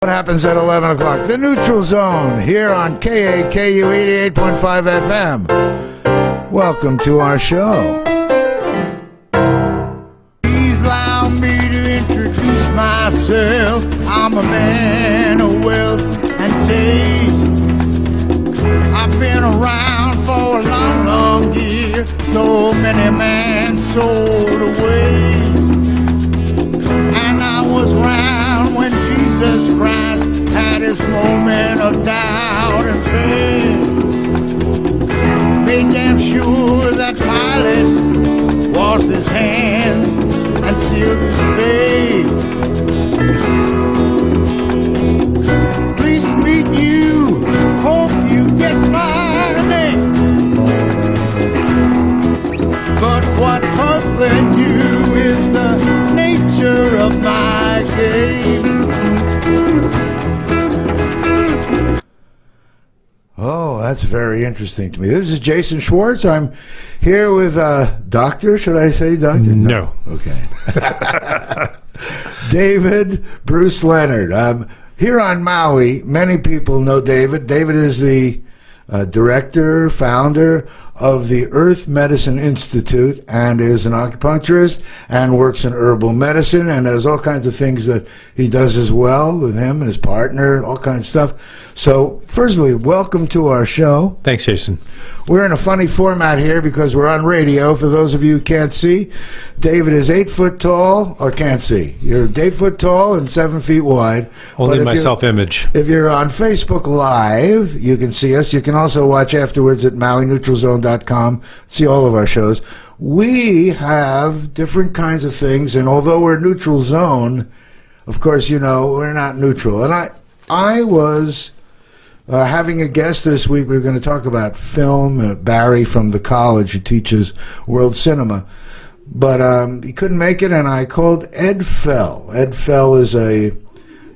What happens at 11 o'clock? The Neutral Zone here on KAKU 88.5 FM. Welcome to our show. Please allow me to introduce myself. I'm a man of wealth and taste. I've been around for a long, long year. So many men sold away. And I was around when Jesus Christ had his moment of doubt and pain. Made damn sure that Pilate washed his hands and sealed his face. Pleased to meet you, hope you get my name. But what puzzling you is the nature of my game. Oh, that's very interesting to me. This is Jason Schwartz. I'm here with Doctor. Should I say Doctor? No. Okay. David Bruce Leonard. Here on Maui, many people know David. David is the director, founder of the Earth Medicine Institute, and is an acupuncturist and works in herbal medicine, and has all kinds of things that he does as well with him and his partner, all kinds of stuff. So, firstly, welcome to our show. Thanks, Jason. We're in a funny format here because we're on radio. For those of you who can't see, David is 8 foot tall, or can't see. You're 8 foot tall and 7 feet wide. Only my self-image. If you're on Facebook Live, you can see us. You can also watch afterwards at MauiNeutralZone.com. See all of our shows. We have different kinds of things, and although we're neutral zone, of course, you know, we're not neutral. And I was having a guest this week. We were going to talk about film. Barry from the college who teaches world cinema. But he couldn't make it, and I called Ed Fell. Ed Fell is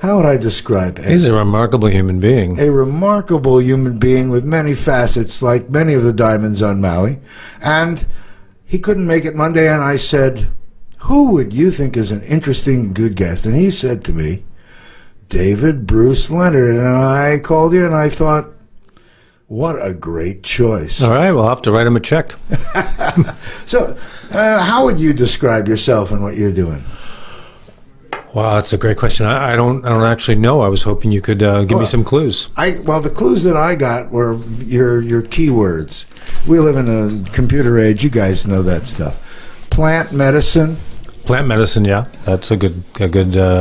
how would I describe Ed? He's a remarkable human being. A remarkable human being with many facets, like many of the diamonds on Maui. And he couldn't make it Monday, and I said, who would you think is an interesting, good guest? And he said to me, David Bruce Leonard. And I called you, and I thought, what a great choice. All right, we'll have to write him a check. So, how would you describe yourself and what you're doing? Wow, that's a great question. I don't actually know. I was hoping you could give me some clues. Well, the clues that I got were your keywords. We live in a computer age. You guys know that stuff. Plant medicine. Plant medicine, yeah, that's a good.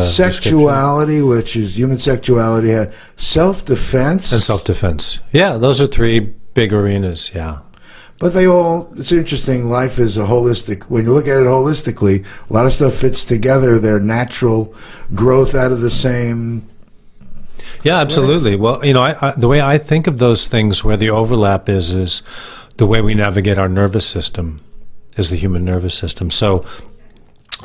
Sexuality, which is human sexuality. Self-defense and self-defense. Yeah, those are three big arenas. Yeah. But it's interesting, life is a holistic, when you look at it holistically, a lot of stuff fits together, they're natural growth out of the same... Yeah, absolutely. Well, you know, the way I think of those things where the overlap is the way we navigate our nervous system, is the human nervous system. So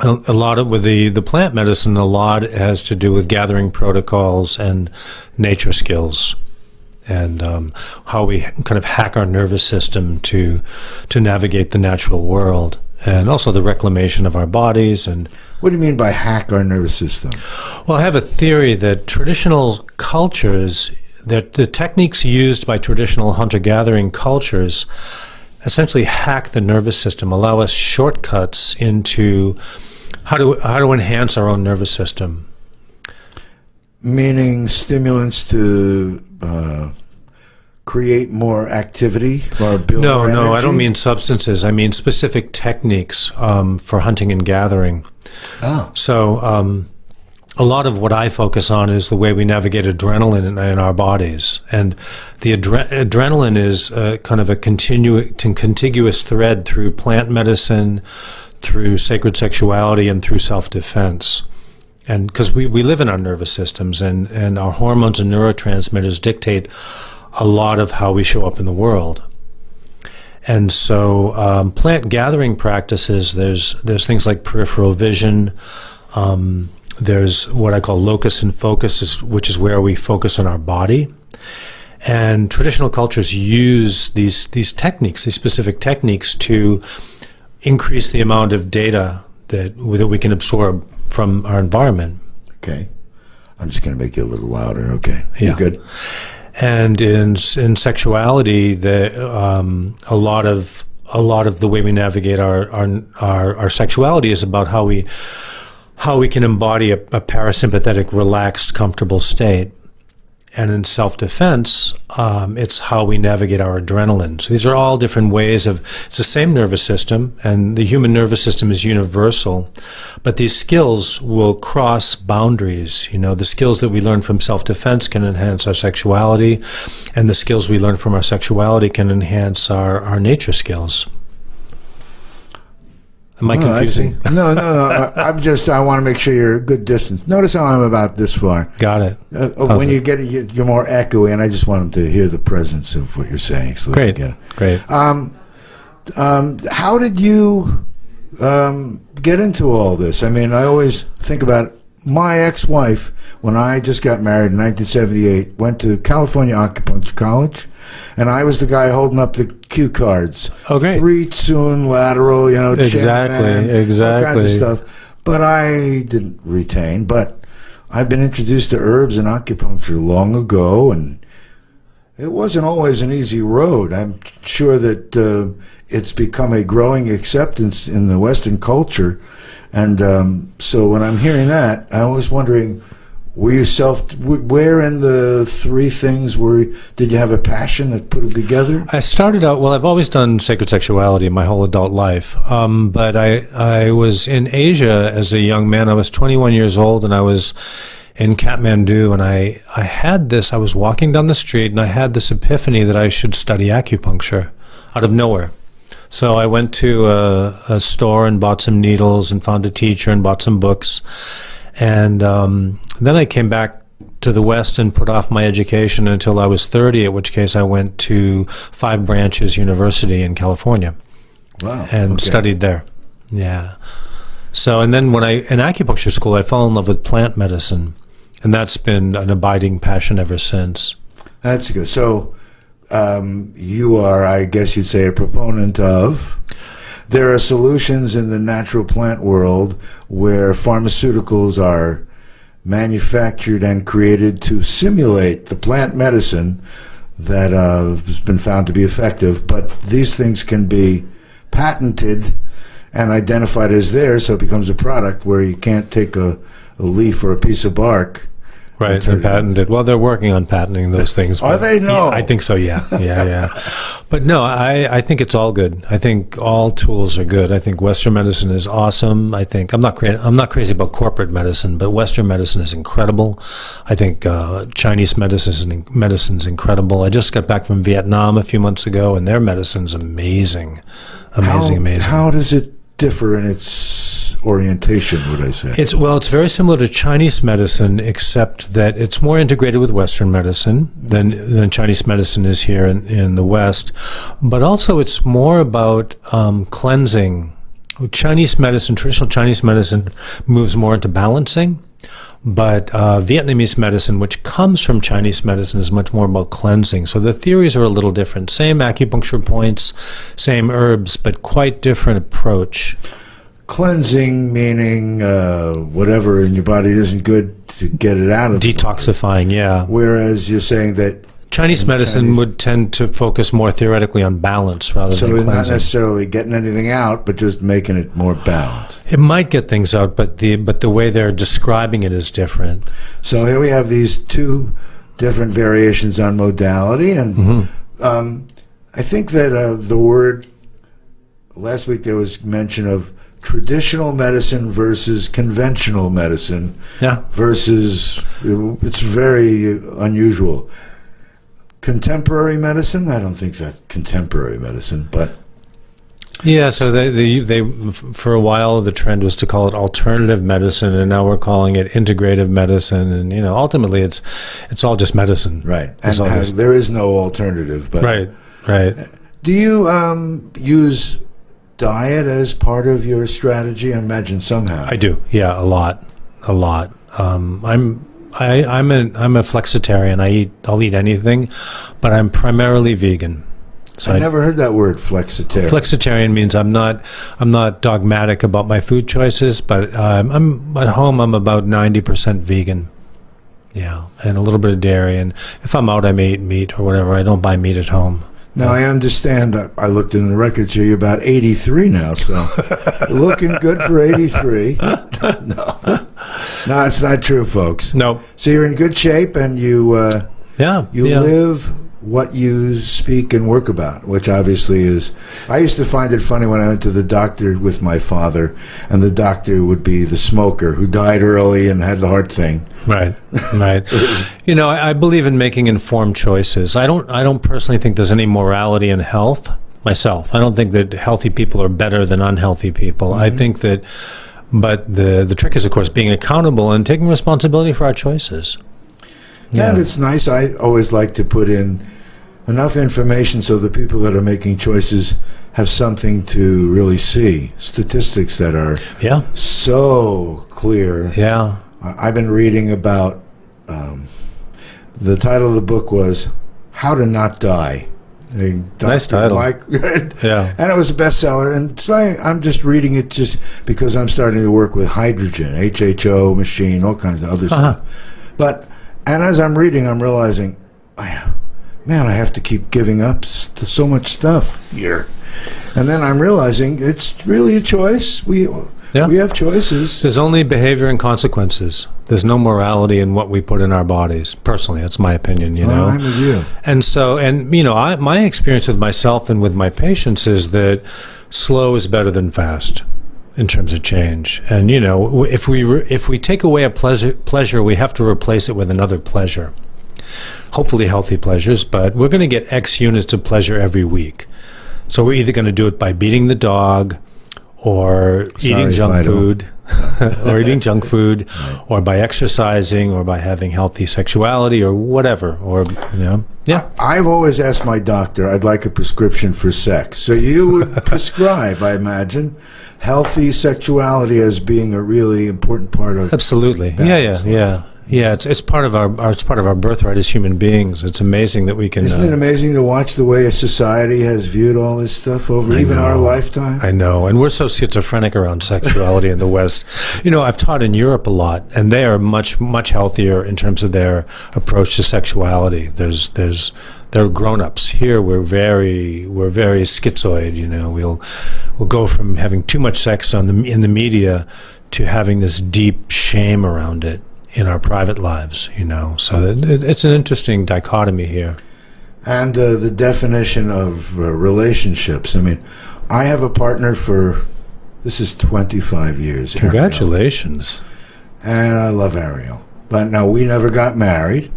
a lot of, with the plant medicine, a lot has to do with gathering protocols and nature skills. And how we kind of hack our nervous system to navigate the natural world, and also the reclamation of our bodies. And what do you mean by hack our nervous system? Well, I have a theory that traditional cultures, that the techniques used by traditional hunter-gathering cultures essentially hack the nervous system, allow us shortcuts into how to enhance our own nervous system. Meaning stimulants to create more activity or build more energy? No, I don't mean substances. I mean specific techniques for hunting and gathering. Oh. So a lot of what I focus on is the way we navigate adrenaline in our bodies. And the adrenaline is kind of a contiguous thread through plant medicine, through sacred sexuality, and through self-defense. And because we live in our nervous systems, and our hormones and neurotransmitters dictate a lot of how we show up in the world. And so plant gathering practices, there's things like peripheral vision, there's what I call locus and focus, which is where we focus on our body. And traditional cultures use these techniques, these specific techniques, to increase the amount of data that we can absorb from our environment. Okay. I'm just going to make you a little louder. Okay. Yeah. You're good. And in sexuality, a lot of the way we navigate our sexuality is about how we can embody a parasympathetic, relaxed, comfortable state. And in self-defense, it's how we navigate our adrenaline. So these are all different ways it's the same nervous system, and the human nervous system is universal. But these skills will cross boundaries. The skills that we learn from self-defense can enhance our sexuality, and the skills we learn from our sexuality can enhance our nature skills. Am I confusing? No. I want to make sure you're a good distance. Notice how I'm about this far. Got it. When you get it, you're more echoey, and I just want them to hear the presence of what you're saying. So Great. Great. How did you get into all this? I mean, I always think about my ex-wife, when I just got married in 1978, went to California Acupuncture College, and I was the guy holding up the cue cards. Oh, great. 3 Tsun lateral, Exactly. all kinds of stuff. But I didn't retain. But I've been introduced to herbs and acupuncture long ago, and it wasn't always an easy road. I'm sure that it's become a growing acceptance in the Western culture. And so when I'm hearing that, I was wondering, where in the 3 things did you have a passion that put it together? I started out, I've always done sacred sexuality my whole adult life. But I was in Asia as a young man. I was 21 years old, and I was in Kathmandu, and I was walking down the street, and I had this epiphany that I should study acupuncture out of nowhere. So I went to a store and bought some needles and found a teacher and bought some books. And then I came back to the West and put off my education until I was 30, at which case I went to 5 Branches University in California. Wow. And studied there. Yeah. So, and then in acupuncture school, I fell in love with plant medicine. And that's been an abiding passion ever since. That's good. So you are, I guess you'd say, a proponent of... There are solutions in the natural plant world where pharmaceuticals are manufactured and created to simulate the plant medicine that has been found to be effective, but these things can be patented and identified as theirs, so it becomes a product where you can't take a leaf or a piece of bark. Right, and patented. Well, they're working on patenting those things. Are they? No. Yeah, I think so, yeah. But no, I think it's all good. I think all tools are good. I think Western medicine is awesome. I think I'm not crazy about corporate medicine, but Western medicine is incredible. I think Chinese medicine's incredible. I just got back from Vietnam a few months ago, and their medicine's amazing. Amazing. How does it differ in its orientation, would I say? It's very similar to Chinese medicine, except that it's more integrated with Western medicine than Chinese medicine is here in the West. But also it's more about cleansing. Traditional Chinese medicine moves more into balancing, but Vietnamese medicine, which comes from Chinese medicine, is much more about cleansing. So the theories are a little different. Same acupuncture points, same herbs, but quite different approach. Cleansing, meaning whatever in your body isn't good to get it out of detoxifying, yeah. Whereas you're saying that Chinese medicine would tend to focus more theoretically on balance rather than cleansing. So not necessarily getting anything out, but just making it more balanced. It might get things out, but the way they're describing it is different. So here we have these 2 different variations on modality, and I think that the word, last week there was mention of traditional medicine versus conventional medicine. Yeah. Versus, it's very unusual. Contemporary medicine? I don't think that's contemporary medicine, but... Yeah, so they for a while the trend was to call it alternative medicine, and now we're calling it integrative medicine, and ultimately it's all just medicine. Right. And there is no alternative, but... Right. Do you use diet as part of your strategy? I imagine somehow. I do. Yeah, a lot. I'm a flexitarian. I'll eat anything, but I'm primarily vegan. So I never heard that word, flexitarian. Flexitarian means I'm not dogmatic about my food choices, but I'm at home. I'm about 90% vegan. Yeah, and a little bit of dairy. And if I'm out, I may eat meat or whatever. I don't buy meat at home. Now, I understand that I looked in the records here, you're about 83 now, so looking good for 83. No, it's not true, folks. No. So you're in good shape, and you live what you speak and work about, which obviously is... I used to find it funny when I went to the doctor with my father, and the doctor would be the smoker who died early and had the heart thing. Right. I believe in making informed choices. I don't personally think there's any morality in health myself. I don't think that healthy people are better than unhealthy people. Mm-hmm. I think that, but the trick is, of course, being accountable and taking responsibility for our choices. Yeah. And it's nice. I always like to put in enough information so the people that are making choices have something to really see. Statistics that are so clear. Yeah. I've been reading about, the title of the book was How to Not Die. Nice title. Yeah. And it was a bestseller. And so I'm just reading it just because I'm starting to work with hydrogen, HHO machine, all kinds of other stuff. And as I'm reading, I'm realizing, man, I have to keep giving up so much stuff here. And then I'm realizing it's really a choice. We have choices. There's only behavior and consequences. There's no morality in what we put in our bodies. Personally, that's my opinion, Well, I'm with you. And so, my experience with myself and with my patients is that slow is better than fast in terms of change. And, if we take away a pleasure, we have to replace it with another pleasure. Hopefully healthy pleasures, but we're going to get X units of pleasure every week. So we're either going to do it by beating the dog, or eating junk food, or by exercising, or by having healthy sexuality, or whatever, I've always asked my doctor, I'd like a prescription for sex. So you would prescribe, I imagine, healthy sexuality as being a really important part of... Absolutely. Yeah, it's part of our birthright as human beings. It's amazing that we can... Isn't it amazing to watch the way a society has viewed all this stuff over our lifetime? I know, and we're so schizophrenic around sexuality in the West. I've taught in Europe a lot, and they are much, much healthier in terms of their approach to sexuality. They're grown-ups. Here we're very schizoid. We'll go from having too much sex in the media to having this deep shame around it in our private lives, so it's an interesting dichotomy here. And the definition of relationships. I mean, I have a partner this is 25 years. Congratulations. Ariel. And I love Ariel. But no, we never got married.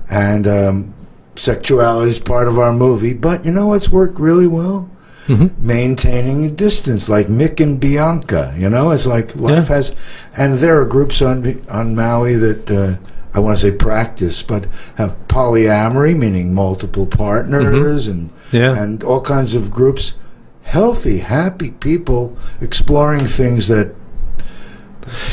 And sexuality is part of our movie. But you know what's worked really well? Mm-hmm. Maintaining a distance, like Mick and Bianca. It's like life has, and there are groups on Maui that I want to say practice, but have polyamory, meaning multiple partners, and all kinds of groups. Healthy, happy people exploring things that.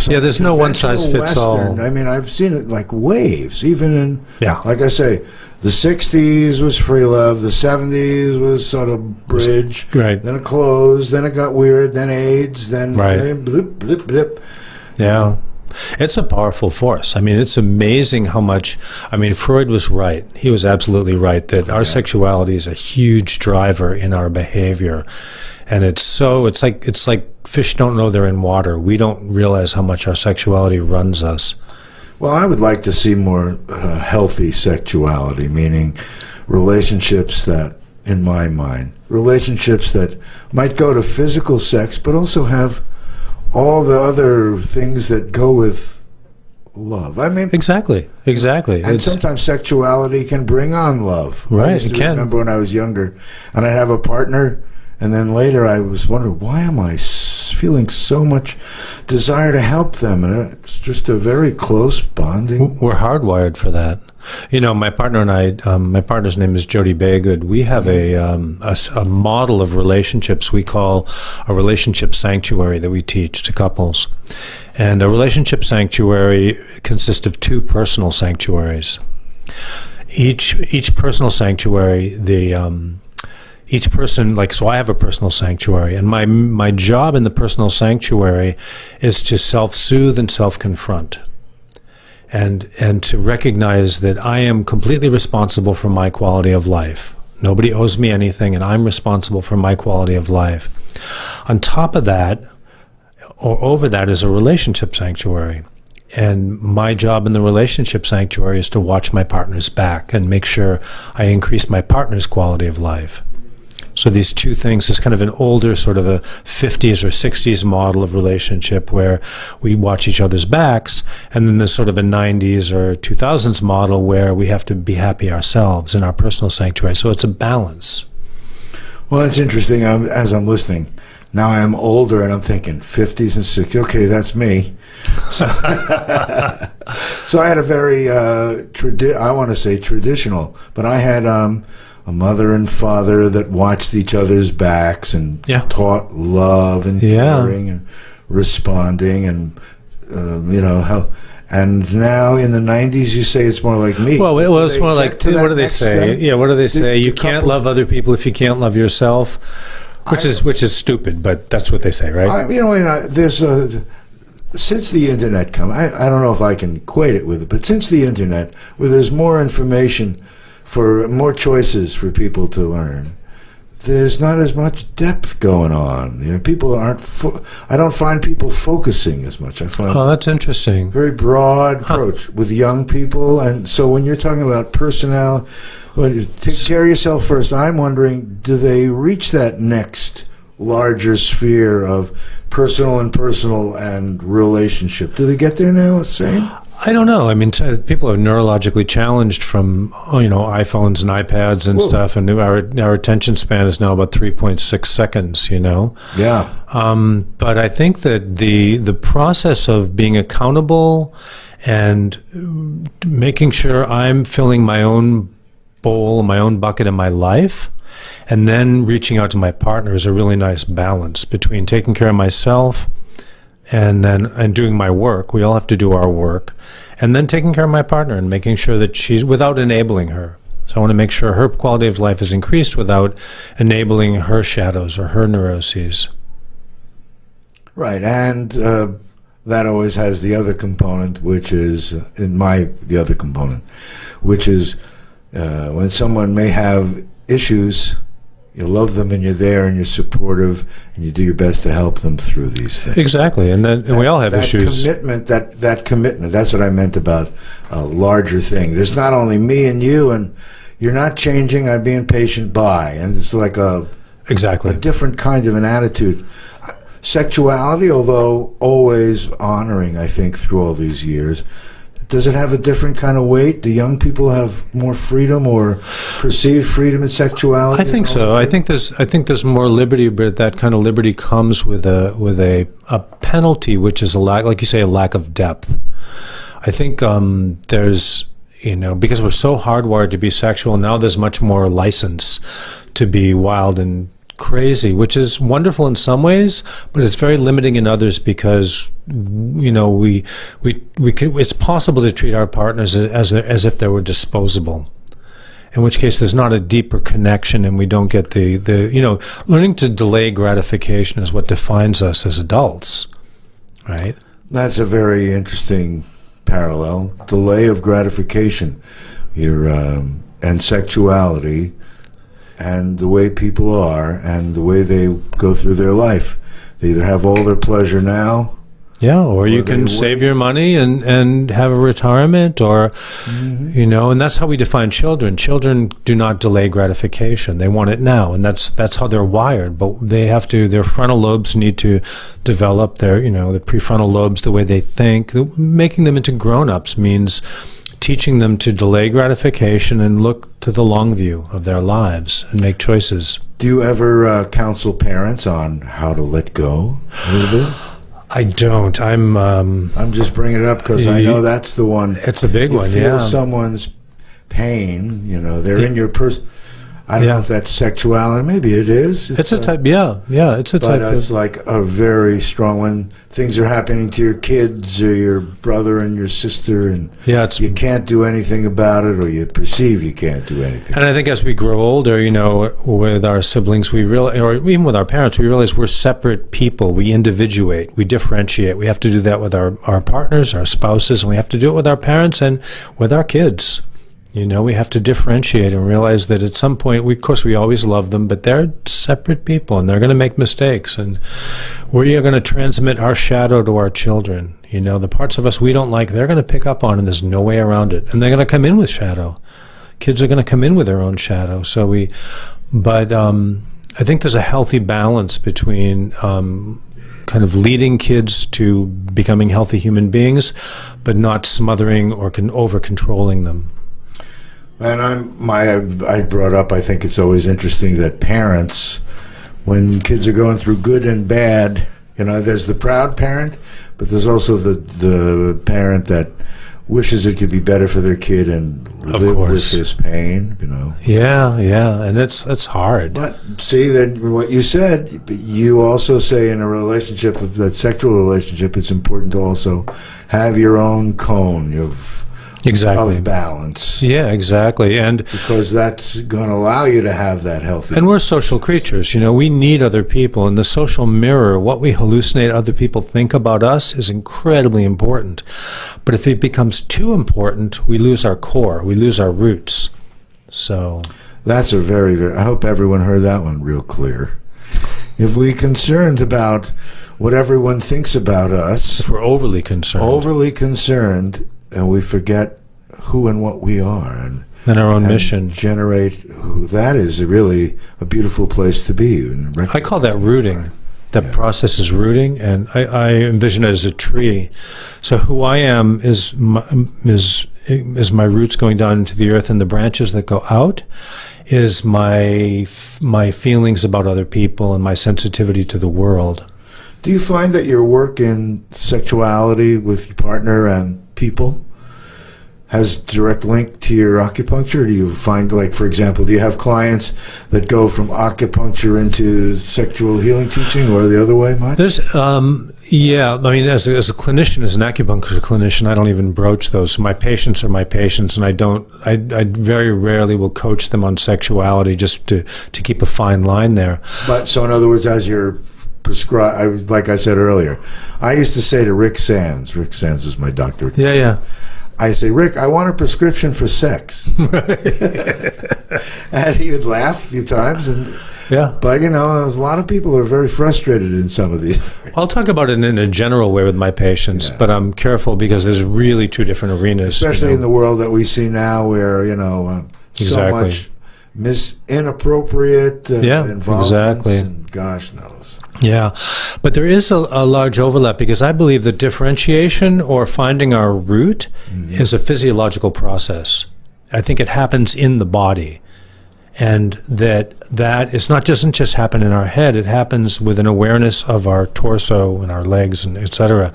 There's no one size fits all. I mean, I've seen it like waves, even in like I say. The 60s was free love. The 70s was sort of bridge. Right. Then it closed. Then it got weird. Then AIDS. Then blip, blip, blip. Yeah. It's a powerful force. I mean, it's amazing how much... Freud was right. He was absolutely right that our sexuality is a huge driver in our behavior. And it's like fish don't know they're in water. We don't realize how much our sexuality runs us. Well, I would like to see more healthy sexuality, meaning relationships that, in my mind, relationships that might go to physical sex, but also have all the other things that go with love. I mean, exactly. And sometimes sexuality can bring on love. Right, I used to remember when I was younger, and I'd have a partner, and then later I was wondering, why am I feeling so much desire to help them? And it's just a very close bonding. We're hardwired for that. My partner and I, my partner's name is Jody Baygood. We have a model of relationships we call a relationship sanctuary that we teach to couples. And a relationship sanctuary consists of two personal sanctuaries. Each personal sanctuary, each person, so I have a personal sanctuary, and my job in the personal sanctuary is to self-soothe and self-confront. and to recognize that I am completely responsible for my quality of life. Nobody owes me anything, and I'm responsible for my quality of life. On top of that, or over that, is a relationship sanctuary. And my job in the relationship sanctuary is to watch my partner's back and make sure I increase my partner's quality of life. So these two things is kind of an older sort of a 50s or 60s model of relationship where we watch each other's backs, and then there's sort of a 90s or 2000s model where we have to be happy ourselves in our personal sanctuary. So it's a balance. Well, it's interesting. As I'm listening, now I'm older and I'm thinking 50s and 60s. Okay, that's me. So, so I had a very, I want to say traditional, but I had a mother and father that watched each other's backs and taught love and caring and responding and, how. And now in the 90s, you say it's more like me. Well, it's more like, what do they say? Yeah, what do they say? You can't love other people if you can't love yourself, which is stupid, but that's what they say, right? There's since the internet come, I don't know if I can equate it with it, but since the internet, where there's more information, for more choices for people to learn, there's not as much depth going on. People aren't. I don't find people focusing as much. I find that's interesting. Very broad approach with young people, and so when you're talking about personnel, well, you take care of yourself first. I'm wondering, do they reach that next larger sphere of personal and relationship? Do they get there now? Same. I don't know. I mean, people are neurologically challenged from iPhones and iPads and stuff, and our attention span is now about 3.6 seconds. Yeah. But I think that the process of being accountable and making sure I'm filling my own bowl, my own bucket in my life, and then reaching out to my partner is a really nice balance between taking care of myself and doing my work. We all have to do our work, and then taking care of my partner and making sure that she's, without enabling her. So I want to make sure her quality of life is increased without enabling her shadows or her neuroses. Right, and that always has the other component, which is when someone may have issues, you love them and you're there and you're supportive and you do your best to help them through these things. Exactly, and we all have issues. That commitment, that's what I meant about a larger thing. There's not only me and you, and you're not changing, I'm being patient by. And it's like a different kind of an attitude. Sexuality, although always honoring, I think, through all these years, does it have a different kind of weight? Do young people have more freedom or perceived freedom in sexuality? I think so. I think there's more liberty, but that kind of liberty comes with a penalty, which is a lack, like you say, a lack of depth. I think there's because we're so hardwired to be sexual, now there's much more license to be wild and crazy, which is wonderful in some ways, but it's very limiting in others because it's possible to treat our partners as if they were disposable, in which case there's not a deeper connection, and we don't get the learning to delay gratification is what defines us as adults, right? That's a very interesting parallel. Delay of gratification, and sexuality, and the way people are, and the way they go through their life. They either have all their pleasure now, or you can save your money and have a retirement, or and that's how we define children. Children do not delay gratification; they want it now, and that's how they're wired. But their frontal lobes need to develop. The prefrontal lobes, the way they think. Making them into grown-ups means teaching them to delay gratification and look to the long view of their lives and make choices. Do you ever counsel parents on how to let go a little bit? I don't. I'm just bringing it up because I know that's the one. It's a big one. You feel someone's pain. They're in your person. I don't know if that's sexuality. Maybe it is. It's a type. Yeah. It's a type. But it's like a very strong when things are happening to your kids or your brother and your sister, and you can't do anything about it, or you perceive you can't do anything. And I think as we grow older, with our siblings, we realize, or even with our parents, we realize we're separate people. We individuate. We differentiate. We have to do that with our partners, our spouses, and we have to do it with our parents and with our kids. We have to differentiate and realize that at some point, of course, we always love them, but they're separate people, and they're going to make mistakes. And we are going to transmit our shadow to our children. The parts of us we don't like, they're going to pick up on, and there's no way around it. And they're going to come in with shadow. Kids are going to come in with their own shadow. But I think there's a healthy balance between kind of leading kids to becoming healthy human beings, but not smothering or over-controlling them. And I brought up, I think it's always interesting that parents, when kids are going through good and bad, there's the proud parent, but there's also the parent that wishes it could be better for their kid and live with his pain, Yeah, and it's hard. But see, that what you said, you also say in a relationship, that sexual relationship, it's important to also have your own cone of balance. Yeah, exactly. And because that's going to allow you to have that healthy. And we're social creatures. We need other people. And the social mirror, what we hallucinate other people think about us, is incredibly important. But if it becomes too important, we lose our core. We lose our roots. So that's a very, very, I hope everyone heard that one real clear. If we're concerned about what everyone thinks about us, if we're overly concerned, and we forget who and what we are, and our own mission, generate who that is, really a beautiful place to be. I call that rooting. That process is rooting, and I envision it as a tree. So who I am is my roots going down into the earth, and the branches that go out is my feelings about other people and my sensitivity to the world. Do you find that your work in sexuality with your partner and people has direct link to your acupuncture? Or do you find, like, for example, do you have clients that go from acupuncture into sexual healing teaching, or the other way much? There's, yeah, I mean, as a clinician, as an acupuncture clinician, I don't even broach those. My patients are my patients, and I very rarely will coach them on sexuality, just to keep a fine line there. But so in other words, as you're prescribed, like I said earlier, I used to say to Rick Sands was my doctor. Yeah. I say, Rick, I want a prescription for sex. And he would laugh a few times. But, a lot of people are very frustrated in some of these. I'll talk about it in a general way with my patients, but I'm careful because there's really two different arenas. Especially in the world that we see now where, so much inappropriate involvement. And gosh knows. Yeah, but there is a large overlap, because I believe that differentiation, or finding our root, is a physiological process. I think it happens in the body, and that doesn't just happen in our head. It happens with an awareness of our torso and our legs, and etc.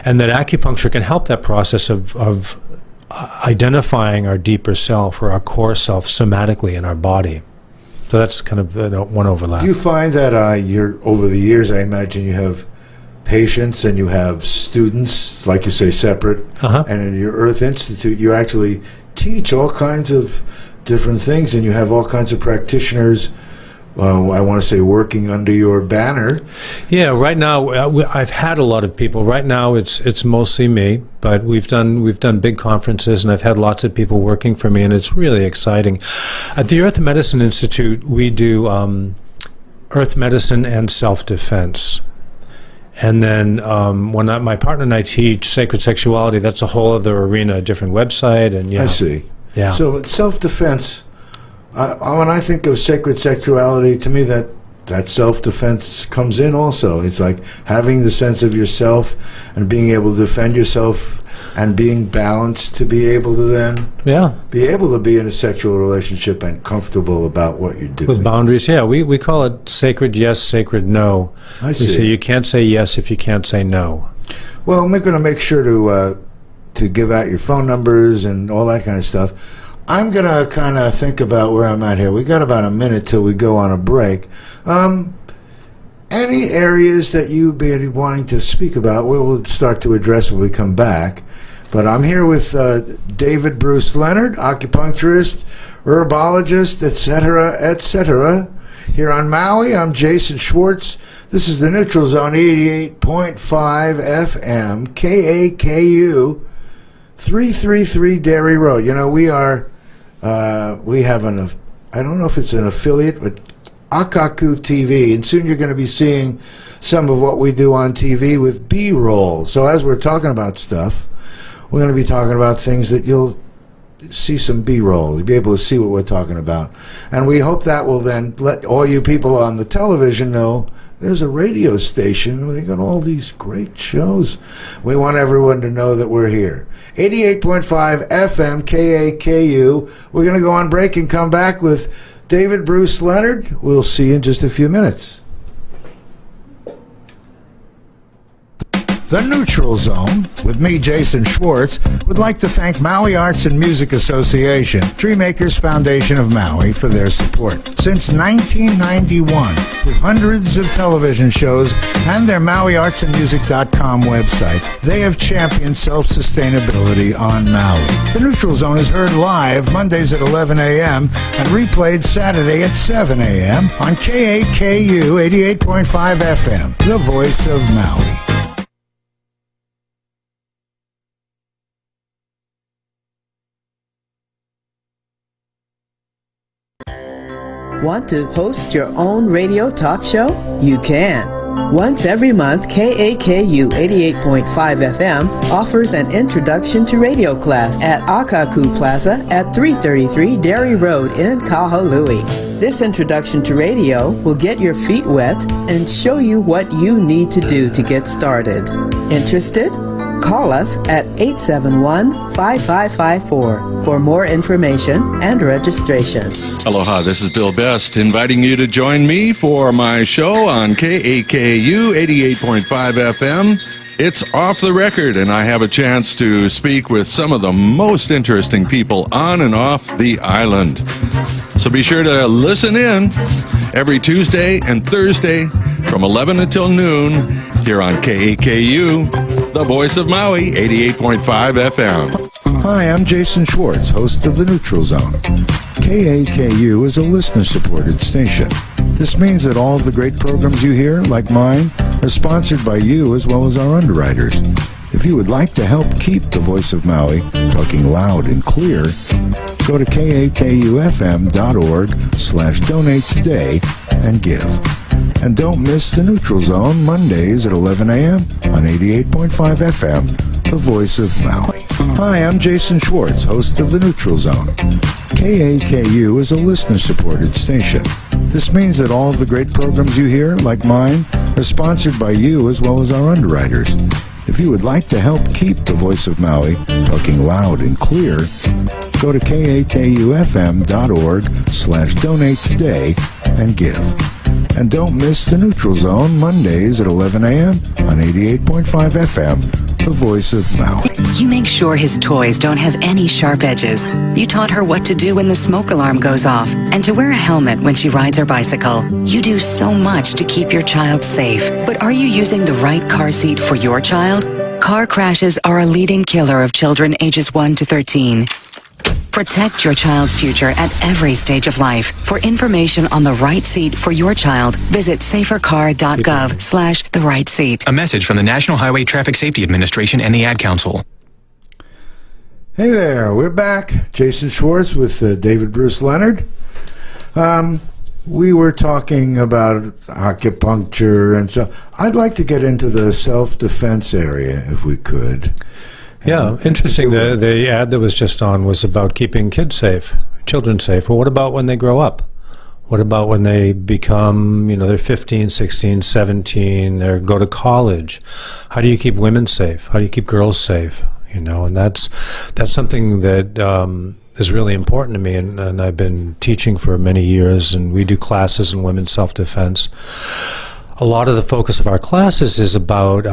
And that acupuncture can help that process of identifying our deeper self, or our core self, somatically in our body. So that's kind of one overlap. Do you find that over the years, I imagine you have patients and you have students, like you say, separate, and in your Earth Institute, you actually teach all kinds of different things, and you have all kinds of practitioners, I want to say, working under your banner. Yeah, right now I've had a lot of people. Right now it's mostly me, but we've done big conferences, and I've had lots of people working for me, and it's really exciting. At the Earth Medicine Institute, we do earth medicine and self-defense. And then when my partner and I teach sacred sexuality, that's a whole other arena, a different website. And I see. Yeah. So self-defense, when I think of sacred sexuality, to me that self-defense comes in also. It's like having the sense of yourself and being able to defend yourself and being balanced to be able to then be able to be in a sexual relationship and comfortable about what you're doing. With boundaries, yeah. We call it sacred yes, sacred no. I see. We say you can't say yes if you can't say no. Well, I'm going to make sure to give out your phone numbers and all that kind of stuff. I'm going to kind of think about where I'm at here. We got about a minute till we go on a break. Any areas that you've been wanting to speak about, we'll start to address when we come back. But I'm here with David Bruce Leonard, acupuncturist, herbologist, etc., here on Maui. I'm Jason Schwartz. This is the Neutral Zone, 88.5 FM, KAKU, 333 Dairy Road. You know, we have I don't know if it's an affiliate, but Akaku TV, and soon you're going to be seeing some of what we do on TV with B-roll. So as we're talking about stuff, we're going to be talking about things that you'll see some B-roll. You'll be able to see what we're talking about. And we hope that will then let all you people on the television know there's a radio station. They got all these great shows. We want everyone to know that we're here. 88.5 FM KAKU. We're going to go on break and come back with David Bruce Leonard. We'll see you in just a few minutes. The Neutral Zone, with me, Jason Schwartz, would like to thank Maui Arts and Music Association, Treemakers Foundation of Maui, for their support. Since 1991, with hundreds of television shows and their MauiArtsandMusic.com website, they have championed self-sustainability on Maui. The Neutral Zone is heard live Mondays at 11 a.m. and replayed Saturday at 7 a.m. on KAKU 88.5 FM, the voice of Maui. Want to host your own radio talk show? You can. Once every month, KAKU 88.5 FM offers an introduction to radio class at Akaku Plaza at 333 Dairy Road in Kahului. This introduction to radio will get your feet wet and show you what you need to do to get started. Interested? Call us at 871-5554 for more information and registration. Aloha, this is Bill Best inviting you to join me for my show on KAKU 88.5 FM. It's Off the Record, and I have a chance to speak with some of the most interesting people on and off the island. So be sure to listen in every Tuesday and Thursday from 11 until noon here on KAKU, the voice of Maui, 88.5 FM. Hi, I'm Jason Schwartz, host of The Neutral Zone. KAKU is a listener-supported station. This means that all of the great programs you hear, like mine, are sponsored by you as well as our underwriters. If you would like to help keep the voice of Maui talking loud and clear, go to kakufm.org/donate today and give. And don't miss The Neutral Zone Mondays at 11 a.m. on 88.5 FM, the voice of Maui. Hi, I'm Jason Schwartz, host of The Neutral Zone. KAKU is a listener-supported station. This means that all of the great programs you hear, like mine, are sponsored by you as well as our underwriters. If you would like to help keep the voice of Maui talking loud and clear, go to kakufm.org/donate today and give. And don't miss The Neutral Zone Mondays at 11 a.m. on 88.5 FM, the voice of Maui. You make sure his toys don't have any sharp edges. You taught her what to do when the smoke alarm goes off and to wear a helmet when she rides her bicycle. You do so much to keep your child safe. But are you using the right car seat for your child? Car crashes are a leading killer of children ages 1 to 13. Protect your child's future at every stage of life. For information on the right seat for your child, visit safercar.gov/the right seat. A message from the National Highway Traffic Safety Administration and the Ad Council. Hey there, we're back. Jason Schwartz with David Bruce Leonard. We were talking about acupuncture, and so I'd like to get into the self-defense area if we could. Yeah, interesting. The ad that was just on was about keeping kids safe, children safe. Well, what about when they grow up? What about when they become, they're 15, 16, 17, they go to college? How do you keep women safe? How do you keep girls safe? And that's something that is really important to me, and I've been teaching for many years, and we do classes in women's self-defense. a lot of the focus of our classes is about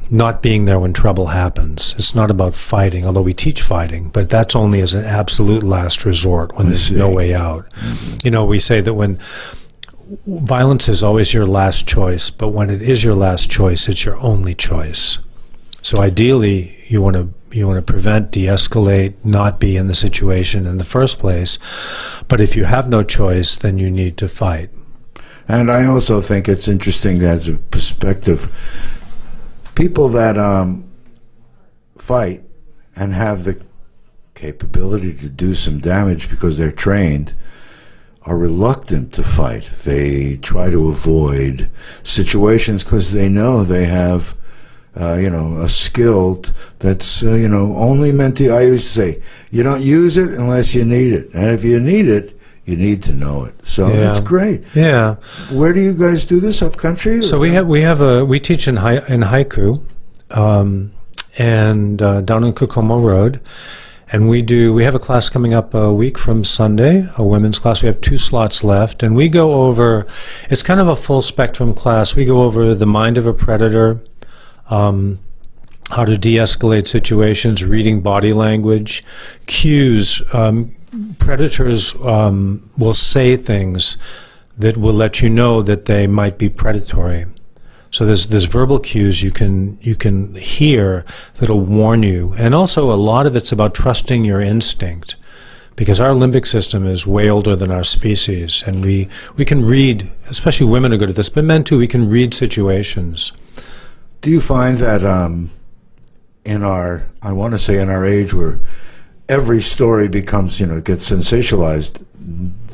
not being there when trouble happens. It's not about fighting, although we teach fighting, but that's only as an absolute last resort when there's no way out. You know, we say that when violence is always your last choice, but when it is your last choice, it's your only choice. So ideally, you want to prevent, de-escalate, not be in the situation in the first place. But if you have no choice, then you need to fight. And I also think it's interesting as a perspective, people that fight and have the capability to do some damage because they're trained are reluctant to fight. They try to avoid situations because they know they have a skill that's, only meant to, I used to say, you don't use it unless you need it. And if you need it, you need to know it. So that's great. Yeah. Where do you guys do this, up country? So we teach in Haiku, and down in Kokomo Road. And we have a class coming up a week from Sunday, a women's class. We have 2 slots left. And we go over, it's kind of a full spectrum class. We go over the mind of a predator, how to de-escalate situations, reading body language, cues. Predators will say things that will let you know that they might be predatory. So there's verbal cues you can hear that'll warn you. And also a lot of it's about trusting your instinct, because our limbic system is way older than our species, and we can read, especially women are good at this, but men too, we can read situations. Do you find that in our age where every story becomes, gets sensationalized,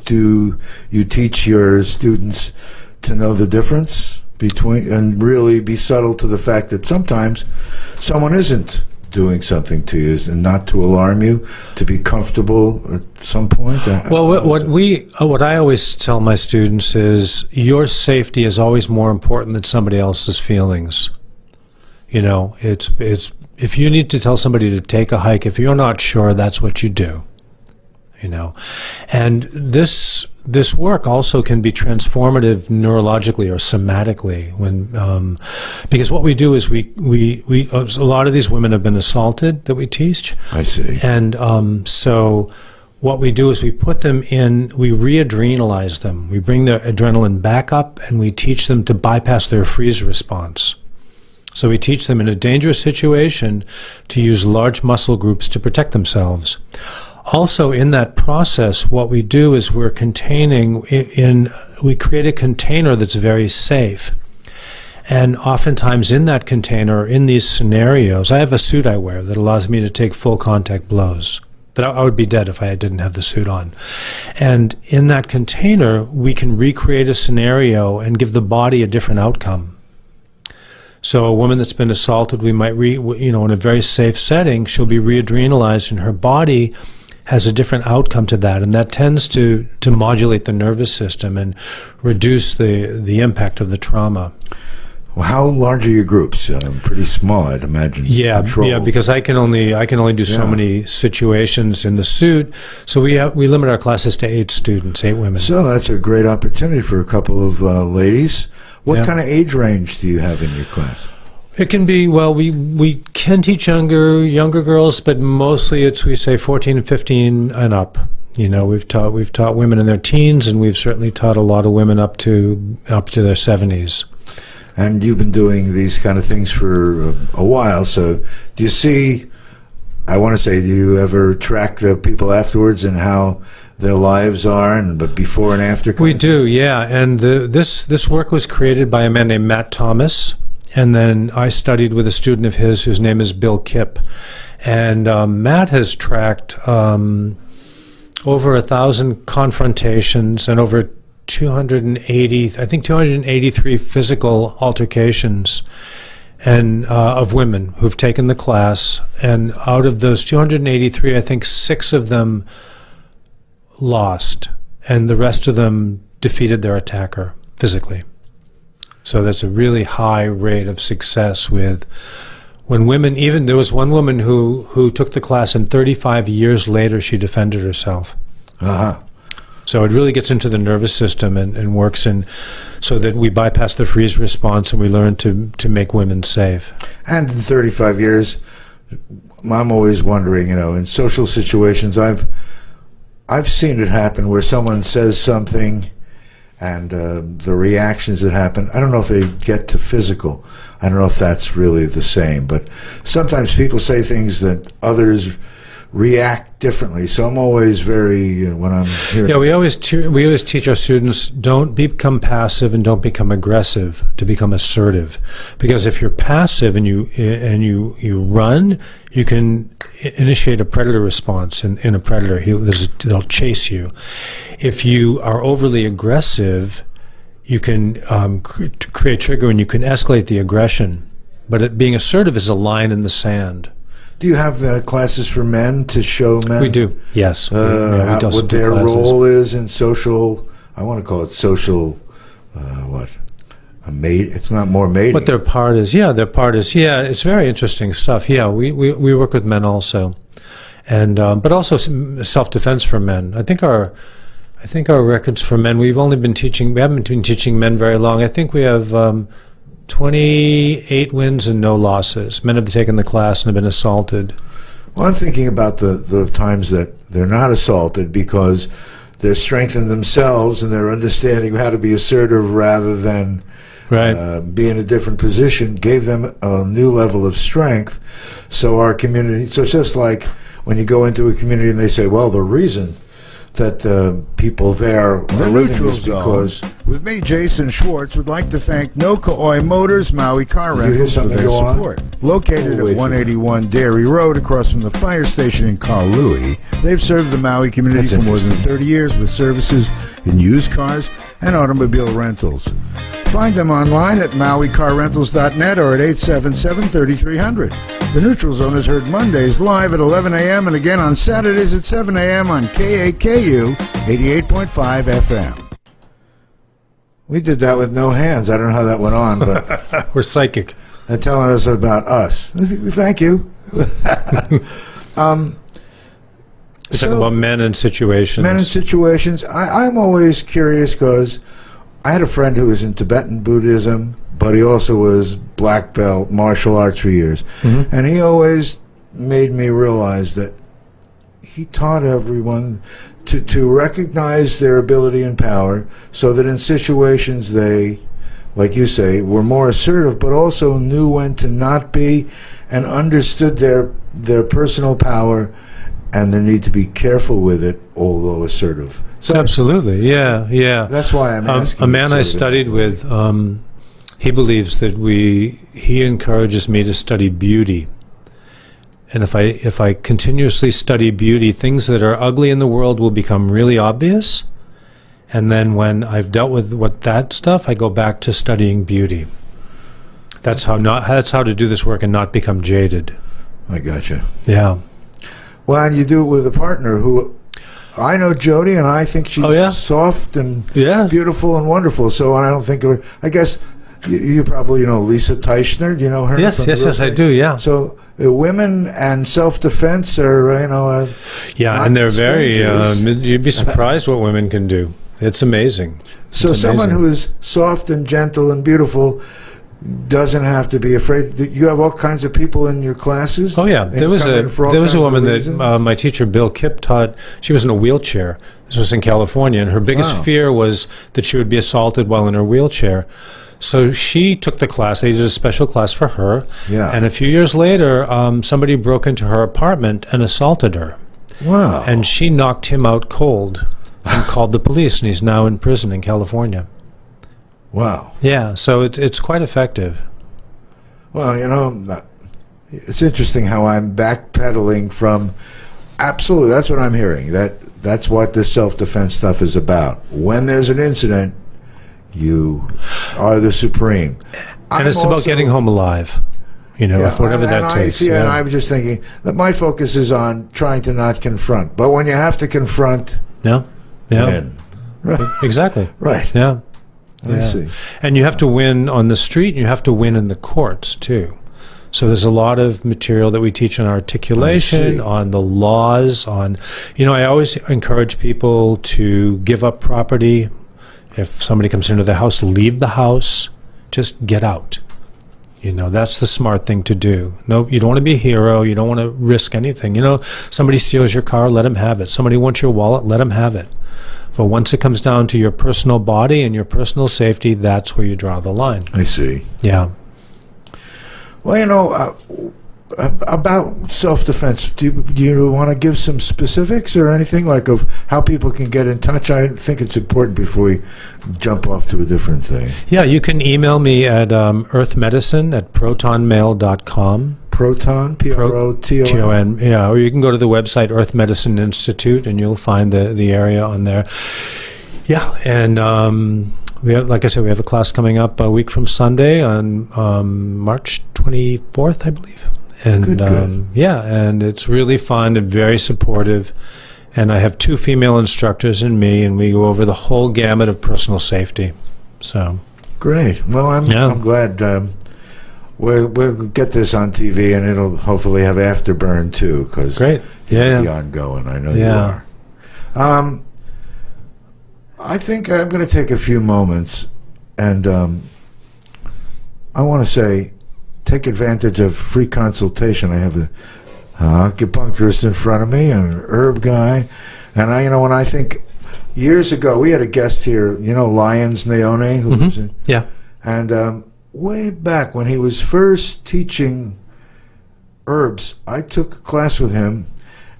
do you teach your students to know the difference between, and really be subtle to the fact that sometimes someone isn't doing something to you, and not to alarm you, to be comfortable at some point? Well, what I always tell my students is your safety is always more important than somebody else's feelings. It's if you need to tell somebody to take a hike, if you're not sure, that's what you do. And this work also can be transformative neurologically or somatically, because what we do is we a lot of these women have been assaulted that we teach. I see. And so what we do is we put them in, we re-adrenalize them. We bring their adrenaline back up, and we teach them to bypass their freeze response. So we teach them in a dangerous situation to use large muscle groups to protect themselves. Also, in that process, what we do is we create a container that's very safe. And oftentimes in that container, in these scenarios, I have a suit I wear that allows me to take full contact blows. That I would be dead if I didn't have the suit on. And in that container, we can recreate a scenario and give the body a different outcome. So a woman that's been assaulted, we might, in a very safe setting, she'll be re-adrenalized, and her body has a different outcome to that, and that tends to modulate the nervous system and reduce the impact of the trauma. Well, how large are your groups? Pretty small, I'd imagine. Yeah, because I can only do so many situations in the suit. So we limit our classes to 8 students, 8 women. So that's a great opportunity for a couple of ladies. What kind of age range do you have in your class? It can be, we can teach younger girls, but mostly we say 14 and 15 and up. We've taught women in their teens, and we've certainly taught a lot of women up to their 70s. And you've been doing these kind of things for a while, so do you ever track the people afterwards and how their lives are, but before and after? We do, yeah. And this work was created by a man named Matt Thomas, and then I studied with a student of his whose name is Bill Kipp. And Matt has tracked over 1,000 confrontations and over 283 physical altercations and of women who've taken the class. And out of those 283, I think 6 of them lost, and the rest of them defeated their attacker physically. So that's a really high rate of success when women, even there was one woman who took the class, and 35 years later she defended herself. Uh-huh. So it really gets into the nervous system and works in so that we bypass the freeze response and we learn to make women safe. And in 35 years, I'm always wondering, in social situations, I've seen it happen where someone says something and the reactions that happen, I don't know if they get to physical. I don't know if that's really the same, but sometimes people say things that others react differently. So I'm always very when I'm here. Yeah, we always teach our students, don't become passive and don't become aggressive, to become assertive. Because if you're passive and you run, you can initiate a predator response in a predator. They'll chase you. If you are overly aggressive, you can create trigger and you can escalate the aggression. But being assertive is a line in the sand. Do you have classes for men to show men? We do, yes. What their role is in social, I want to call it social, a mate. It's not more mating. What their part is, it's very interesting stuff. Yeah, we work with men also. And but also self-defense for men. I think our records for men, we haven't been teaching men very long. I think we have 28 wins and no losses. Men have taken the class and have been assaulted. Well, I'm thinking about the times that they're not assaulted because they're strengthened themselves and they're understanding how to be assertive rather than be in a different position, gave them a new level of strength. So our community, so it's just like when you go into a community and they say, well, the reason that people there are living is because... With me, Jason Schwartz, would like to thank No Ka'oi Motors, Maui Car Rentals for their support. Located at 181 Dairy Road across from the fire station in Kaului, they've served the Maui community for more than 30 years with services in used cars and automobile rentals. Find them online at mauicarrentals.net or at 877-3300. The Neutral Zone is heard Mondays live at 11 a.m. and again on Saturdays at 7 a.m. on KAKU 88.5 FM. We did that with no hands. I don't know how that went on, but... We're psychic. They're telling us about us. Thank you. Talking about men and situations. Men and situations. I'm always curious because I had a friend who was in Tibetan Buddhism, but he also was black belt martial arts for years. Mm-hmm. And he always made me realize that he taught everyone to recognize their ability and power so that in situations they, like you say, were more assertive, but also knew when to not be and understood their personal power and the need to be careful with it, although assertive. So absolutely, yeah. That's why I'm asking. A man I studied with, he believes that he encourages me to study beauty. And if I continuously study beauty, things that are ugly in the world will become really obvious. And then when I've dealt with that stuff, I go back to studying beauty. That's how to do this work and not become jaded. I gotcha. Yeah. Well, and you do it with a partner who I know Jody, and I think she's soft and beautiful and wonderful. So I don't think of her. I guess you probably know Lisa Teichner. Do you know her? Yes, I do. Yeah. So women and self-defense are, and they're very. You'd be surprised what women can do. It's amazing. So someone who is soft and gentle and beautiful doesn't have to be afraid. You have all kinds of people in your classes. Oh yeah, there was a woman that my teacher Bill Kipp taught. She was in a wheelchair. This was in California, and her biggest fear was that she would be assaulted while in her wheelchair. So she took the class. They did a special class for her. Yeah. And a few years later, somebody broke into her apartment and assaulted her. Wow. And she knocked him out cold and called the police, and he's now in prison in California. Wow. Yeah, so it's quite effective. Well, it's interesting how I'm backpedaling from absolutely, that's what I'm hearing. That's what this self-defense stuff is about. When there's an incident, you are the supreme. And it's about getting home alive, whatever that takes. And I was just thinking that my focus is on trying to not confront. But when you have to confront, win. Right. Exactly. Right. Yeah. I see. And you have to win on the street, and you have to win in the courts, too. So there's a lot of material that we teach on articulation, on the laws, on, I always encourage people to give up property. If somebody comes into the house, leave the house, just get out. That's the smart thing to do. No, you don't want to be a hero. You don't want to risk anything. Somebody steals your car, let them have it. Somebody wants your wallet, let them have it. But once it comes down to your personal body and your personal safety, that's where you draw the line. I see. Yeah. Well, about self-defense, do you want to give some specifics or anything like of how people can get in touch? I think it's important before we jump off to a different thing. Yeah, you can email me at earthmedicine@protonmail.com. Proton, P-R-O-T-O-N. Yeah, or you can go to the website Earth Medicine Institute, and you'll find the area on there. Yeah, and we have, like I said, we have a class coming up a week from Sunday on March 24th, I believe. And good. And it's really fun and very supportive. And I have 2 female instructors and me, and we go over the whole gamut of personal safety. So great. Well, I'm glad we'll get this on TV, and it'll hopefully have afterburn too, because great. It'll be ongoing. I know you are. I think I'm going to take a few moments, and I want to say, take advantage of free consultation. I have an acupuncturist in front of me and an herb guy, and when I think years ago we had a guest here, Lyons Naone, who lives in, and way back when he was first teaching herbs, I took a class with him.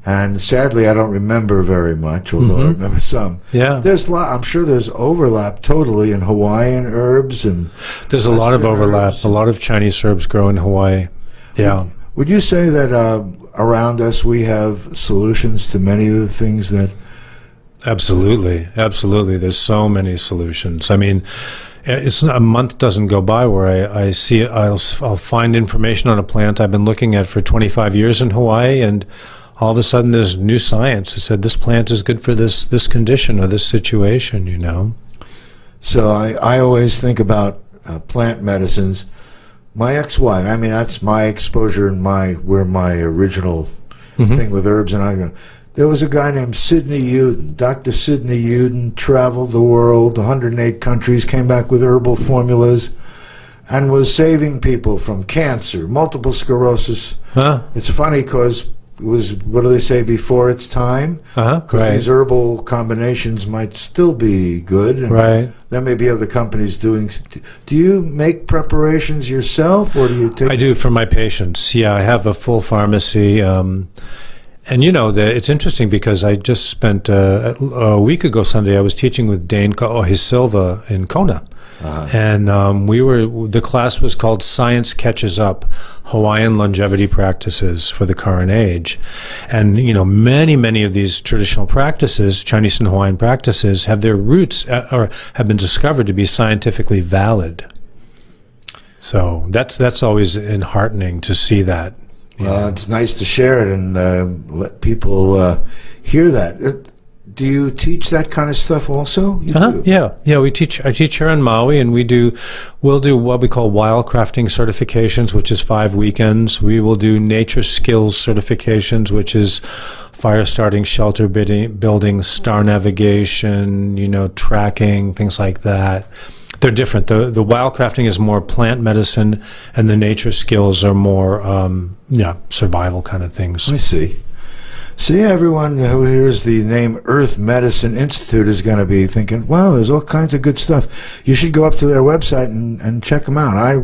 And sadly, I don't remember very much, although I remember some. Yeah, I'm sure there's overlap totally in Hawaiian herbs, and there's a lot of overlap. Herbs. A lot of Chinese herbs grow in Hawaii. Yeah. Would you say that around us we have solutions to many of the things that? Absolutely. There's so many solutions. I mean, it's a month doesn't go by where I'll find information on a plant I've been looking at for 25 years in Hawaii, and all of a sudden there's new science that said this plant is good for this condition or this situation, So I always think about plant medicines. My ex-wife, that's my exposure and where my original thing with herbs, and there was a guy named Sidney Uden. Dr. Sidney Uden traveled the world, 108 countries, came back with herbal formulas, and was saving people from cancer, multiple sclerosis. It's funny because it was, what do they say, before its time? Because these herbal combinations might still be good. And there may be other companies doing. Do you make preparations yourself, or do you take? I do for my patients. Yeah, I have a full pharmacy. And it's interesting because I just spent a week ago Sunday, I was teaching with Dane Ka'ohe Silva in Kona. And the class was called Science Catches Up, Hawaiian Longevity Practices for the Current Age. And, many of these traditional practices, Chinese and Hawaiian practices, have their roots or have been discovered to be scientifically valid. So that's always enheartening to see that. Well, it's nice to share it and let people hear that. Do you teach that kind of stuff also? You do? Yeah. I teach here on Maui, and we'll do what we call wildcrafting certifications, which is 5 weekends. We will do nature skills certifications, which is fire starting, shelter building, star navigation, tracking, things like that. They're different. The wildcrafting is more plant medicine, and the nature skills are more survival kind of things. I see. See, everyone who hears the name Earth Medicine Institute is going to be thinking, wow, there's all kinds of good stuff. You should go up to their website and check them out. I've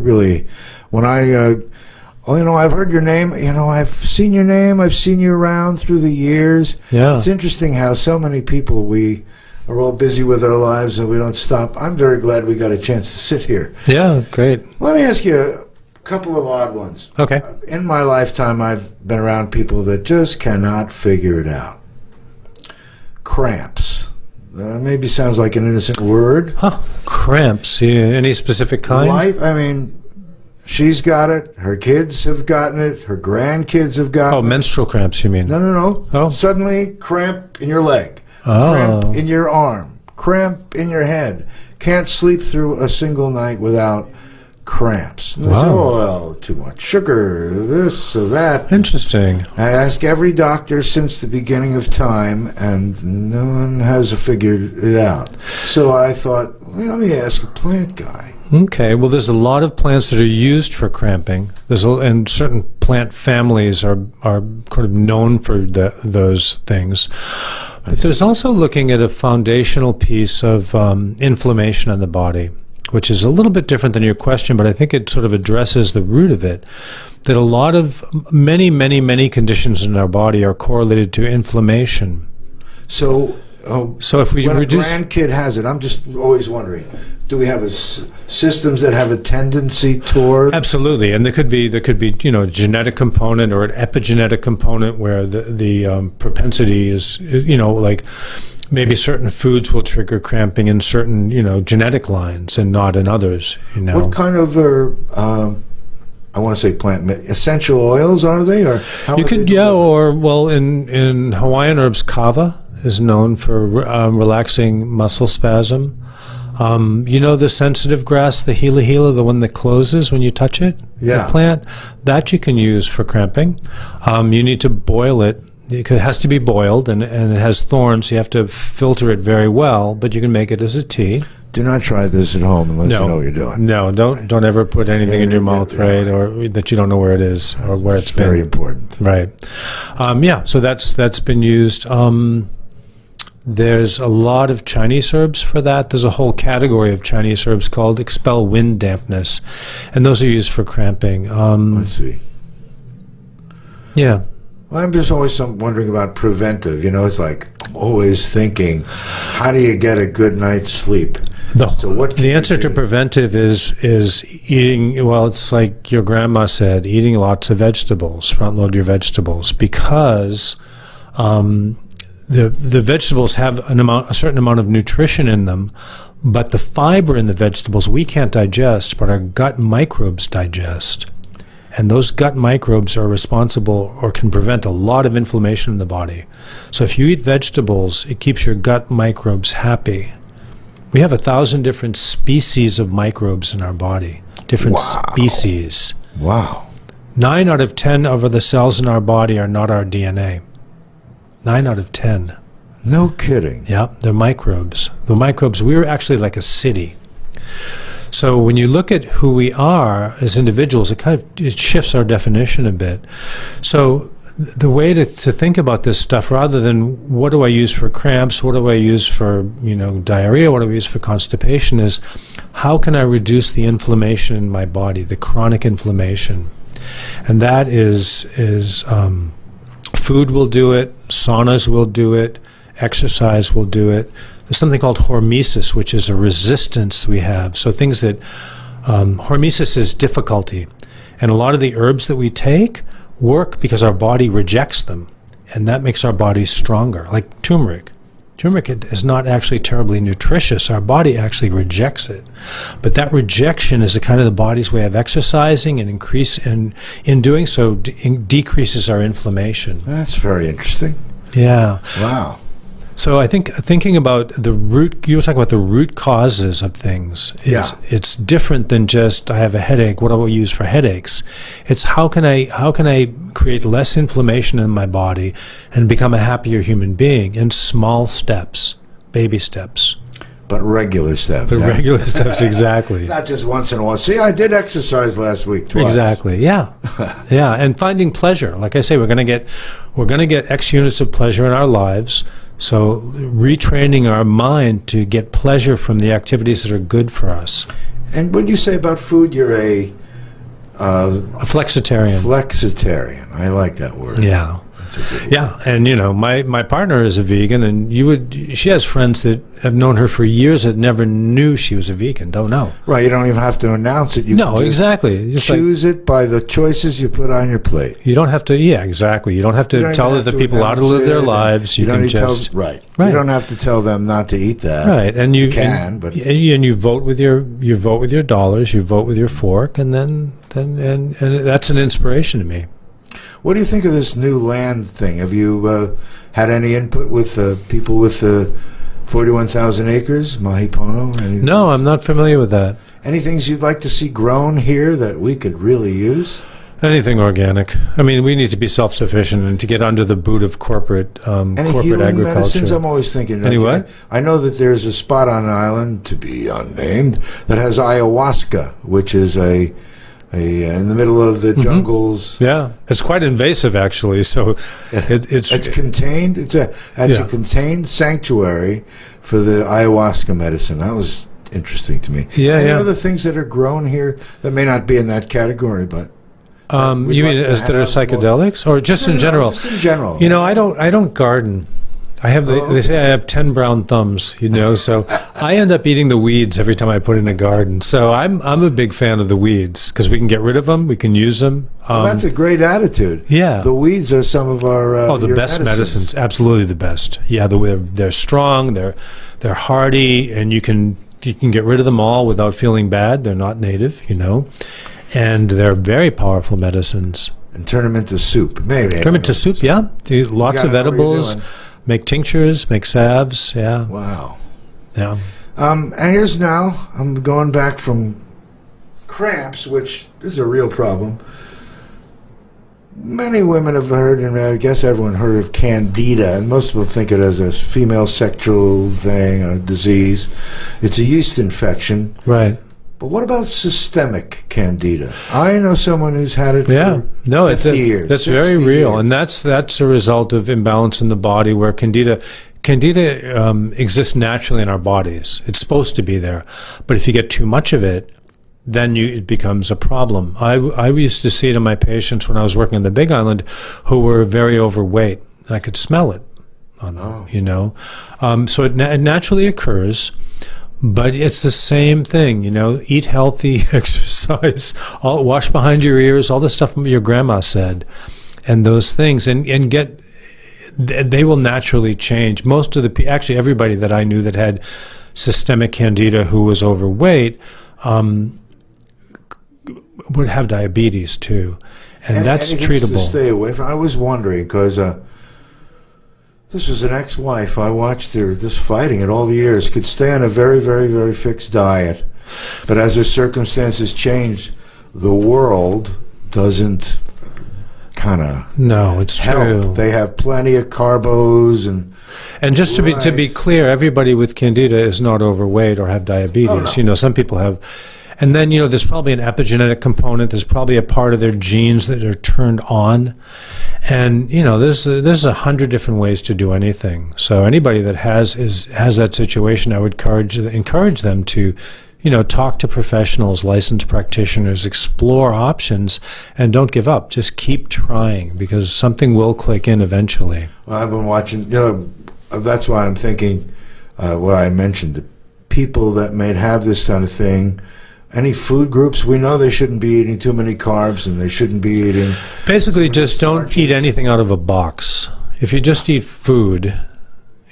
heard your name. I've seen your name. I've seen you around through the years. Yeah. It's interesting how so many people, we are all busy with our lives and we don't stop. I'm very glad we got a chance to sit here. Yeah, great. Let me ask you a couple of odd ones. Okay. In my lifetime, I've been around people that just cannot figure it out. Cramps. Maybe sounds like an innocent word. Cramps. Yeah. Any specific kind? She's got it. Her kids have gotten it. Her grandkids have gotten it. Oh, menstrual cramps, you mean? No. Oh. Suddenly, cramp in your leg. Cramp in your arm. Cramp in your head. Can't sleep through a single night without cramps. They say, too much sugar, this or that. Interesting. I ask every doctor since the beginning of time, and no one has figured it out. So I thought, well, let me ask a plant guy. Okay, well, there's a lot of plants that are used for cramping. And certain plant families are kind of known for those things. But there's also looking at a foundational piece of inflammation in the body, which is a little bit different than your question, but I think it sort of addresses the root of it, that a lot of many, many, many conditions in our body are correlated to inflammation. So if we when reduce... a grandkid has it, I'm just always wondering, do we have systems that have a tendency toward... Absolutely, and there could be a genetic component or an epigenetic component where the propensity is, like maybe certain foods will trigger cramping in certain, genetic lines and not in others. What kind of I want to say plant essential oils are they, or how you could in Hawaiian herbs, kava is known for relaxing muscle spasm. The sensitive grass, the hila hila, the one that closes when you touch it, the plant, that you can use for cramping. You need to boil it. It has to be boiled, and it has thorns, so you have to filter it very well, but you can make it as a tea. Do not try this at home unless you know what you're doing. No, don't ever put anything in your mouth, right, or that you don't know where it is or where it's been. Very important. Right. So that's been used. There's a lot of Chinese herbs for that. There's a whole category of Chinese herbs called expel wind dampness, and those are used for cramping. Let's see. Yeah. Well, I'm just always wondering about preventive. It's like I'm always thinking, how do you get a good night's sleep? The answer to preventive is eating. Well, it's like your grandma said, eating lots of vegetables. Front load your vegetables, because the vegetables have a certain amount of nutrition in them, but the fiber in the vegetables we can't digest, but our gut microbes digest. And those gut microbes are responsible or can prevent a lot of inflammation in the body. So if you eat vegetables, it keeps your gut microbes happy. We have 1,000 different species of microbes in our body. Different species. Wow. 9 out of 10 of the cells in our body are not our DNA. 9 out of 10. No kidding. Yeah, they're microbes. The microbes, we're actually like a city. So when you look at who we are as individuals, it shifts our definition a bit. So the way to think about this stuff, rather than what do I use for cramps, what do I use for diarrhea, what do I use for constipation, is how can I reduce the inflammation in my body, the chronic inflammation, and that is food will do it, saunas will do it, exercise will do it. There's something called hormesis, which is a resistance we have. So things that, hormesis is difficulty. And a lot of the herbs that we take work because our body rejects them. And that makes our body stronger. Like turmeric. Turmeric is not actually terribly nutritious. Our body actually rejects it. But that rejection is a kind of the body's way of exercising and in doing so decreases our inflammation. That's very interesting. Yeah. Wow. So I think thinking about the root, you were talking about the root causes of things. It's different than just I have a headache. What do I use for headaches? It's how can I create less inflammation in my body and become a happier human being in small steps, baby steps. But regular steps. Regular steps, exactly. Not just once in a while. See, I did exercise last week twice. Exactly. Yeah, yeah, and finding pleasure. Like I say, we're going to get X units of pleasure in our lives. So retraining our mind to get pleasure from the activities that are good for us. And what you say about food, you're a flexitarian. Flexitarian. I like that word. Yeah. Yeah, and my partner is a vegan, and she has friends that have known her for years that never knew she was a vegan. Don't know. Right, you don't even have to announce it. You can exactly. Just choose it by the choices you put on your plate. You don't have to. Yeah, exactly. You don't have to tell other people how to live their lives. You can just right. You don't have to tell them not to eat that. Right, and you can, but you vote with your dollars. You vote with your fork, and then that's an inspiration to me. What do you think of this new land thing? Have you had any input with people with the 41,000 acres, Mahipono? No, I'm not familiar with that. Any things you'd like to see grown here that we could really use? Anything organic. I mean, we need to be self-sufficient and to get under the boot of corporate Any corporate healing agriculture. medicines? I'm always thinking. Any what? I know that there's a spot on an island, to be unnamed, that has ayahuasca, which is a in the middle of the jungles. Yeah, it's quite invasive, actually. So It's contained. It's a contained sanctuary for the ayahuasca medicine. That was interesting to me. Yeah, Any yeah. other things that are grown here that may not be in that category, but you mean as that are psychedelics, or just in general? Just in general. You know, I don't garden. I have they say I have 10 brown thumbs, you know, so I end up eating the weeds every time I put in a garden. So I'm a big fan of the weeds because we can get rid of them, we can use them. That's a great attitude. Yeah. The weeds are some of our the your best medicines, absolutely the best. Yeah, they're strong, they're hardy, and you can get rid of them all without feeling bad. They're not native, you know, and they're very powerful medicines. And turn them into soup, maybe. Turn them into soup, yeah. Lots of edibles. Make tinctures, make salves, yeah. Wow. Yeah. And here's now, I'm going back from cramps, which is a real problem. Many women have heard, and I guess everyone heard of candida, and most people think it as a female sexual thing, a disease. It's a yeast infection. Right. But what about systemic candida? I know someone who's had it for 50 years. That's very real, years. and that's a result of imbalance in the body where candida exists naturally in our bodies. It's supposed to be there, but if you get too much of it, then it becomes a problem. I used to see it in my patients when I was working on the Big Island who were very overweight, and I could smell it on them, you know. So it naturally occurs. But it's the same thing, you know, eat healthy, exercise, wash behind your ears, all the stuff your grandma said, and those things, and they will naturally change. Most of actually everybody that I knew that had systemic candida who was overweight would have diabetes too, and that's treatable. To stay away from. I was wondering, because this was an ex-wife. I watched her just fighting it all the years. Could stay on a very, very, very fixed diet. But as her circumstances changed, the world doesn't kind of No, it's help. true. They have plenty of carbos And just to be clear, everybody with candida is not overweight or have diabetes. Oh, no. You know, some people have. And then, you know, there's probably an epigenetic component. There's probably a part of their genes that are turned on. And, you know, there's 100 different ways to do anything. So anybody that has that situation, I would encourage them to, you know, talk to professionals, licensed practitioners, explore options, and don't give up. Just keep trying, because something will click in eventually. Well, I've been watching, you know, that's why I'm thinking what I mentioned, the people that may have this kind of thing. Any food groups, we know they shouldn't be eating too many carbs, and they shouldn't be eating... Basically, just don't eat anything out of a box. If you just eat food,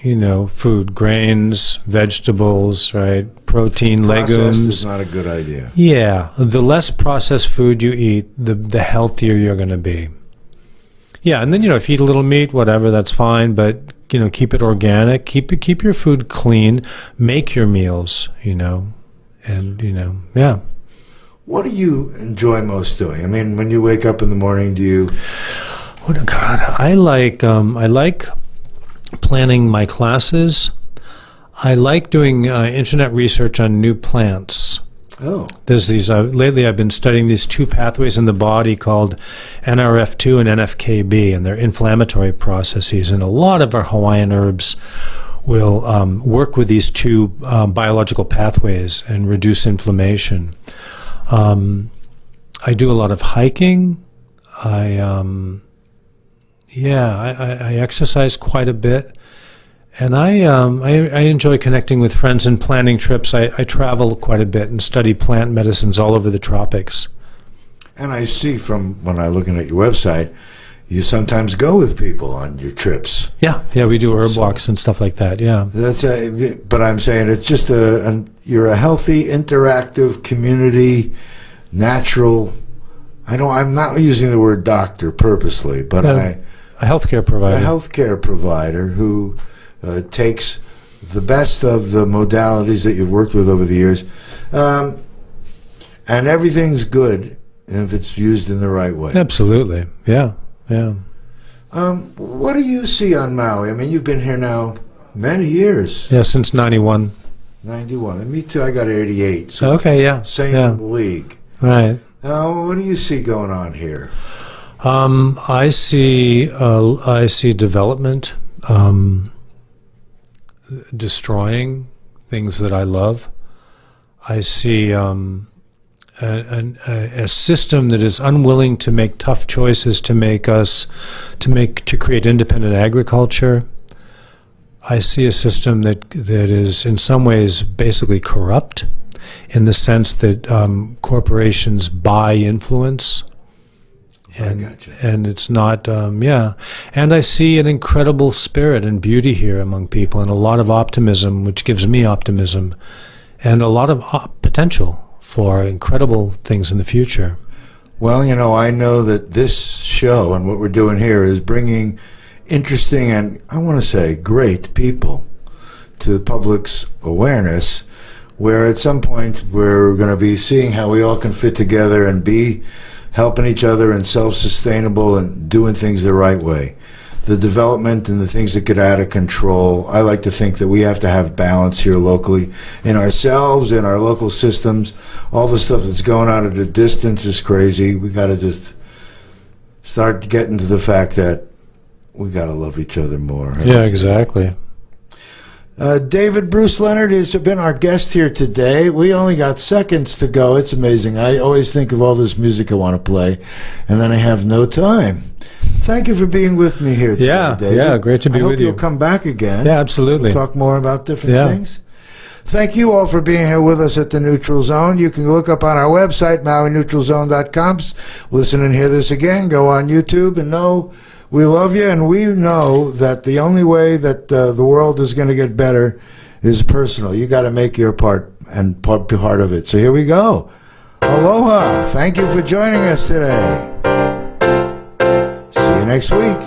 you know, grains, vegetables, right, protein, Processed legumes. is not a good idea. Yeah, the less processed food you eat, the healthier you're going to be. Yeah, and then, you know, if you eat a little meat, whatever, that's fine, but, you know, keep it organic, keep your food clean, make your meals, you know. And, you know, yeah. What do you enjoy most doing? I mean, when you wake up in the morning, do you... Oh, God, I like planning my classes. I like doing internet research on new plants. Oh. There's these, lately I've been studying these two pathways in the body called NRF2 and NFKB, and they're inflammatory processes. And a lot of our Hawaiian herbs will work with these two biological pathways and reduce inflammation. I do a lot of hiking. I exercise quite a bit, and I enjoy connecting with friends and planning trips. I travel quite a bit and study plant medicines all over the tropics. And I see from when I'm looking at your website, you sometimes go with people on your trips. Yeah, we do herb walks and stuff like that. Yeah, But I'm saying it's just you're a healthy, interactive community, natural. I'm not using the word doctor purposely, but a healthcare provider. A healthcare provider who takes the best of the modalities that you've worked with over the years. And everything's good if it's used in the right way. Absolutely. Yeah. Yeah. What do you see on Maui? I mean, you've been here now many years. Yeah, since 91. 91. And me too, I got 88. So Okay, yeah. same league. Right. What do you see going on here? I see development, destroying things that I love. I see a system that is unwilling to make tough choices to create independent agriculture. I see a system that is in some ways basically corrupt, in the sense that corporations buy influence. And it's not, And I see an incredible spirit and beauty here among people, and a lot of optimism, which gives me optimism, and a lot of potential for incredible things in the future. Well, I know that this show and what we're doing here is bringing interesting and, I want to say, great people to the public's awareness, where at some point we're going to be seeing how we all can fit together and be helping each other and self-sustainable and doing things the right way. The development and the things that get out of control, I like to think that we have to have balance here locally in ourselves, in our local systems. All the stuff that's going on at a distance is crazy. We got to just start getting to the fact that we got to love each other more. Yeah, exactly. David Bruce Leonard has been our guest here today. We only got seconds to go. It's amazing. I always think of all this music I want to play, and then I have no time. Thank you for being with me here today, David. Yeah, great to be with you. I hope you'll come back again. Yeah, absolutely. We'll talk more about different things. Thank you all for being here with us at the Neutral Zone. You can look up on our website, MauiNeutralZone.com. Listen and hear this again. Go on YouTube and know we love you, and we know that the only way that the world is going to get better is personal. You got to make your part and be part of it. So here we go. Aloha. Thank you for joining us today. See you next week.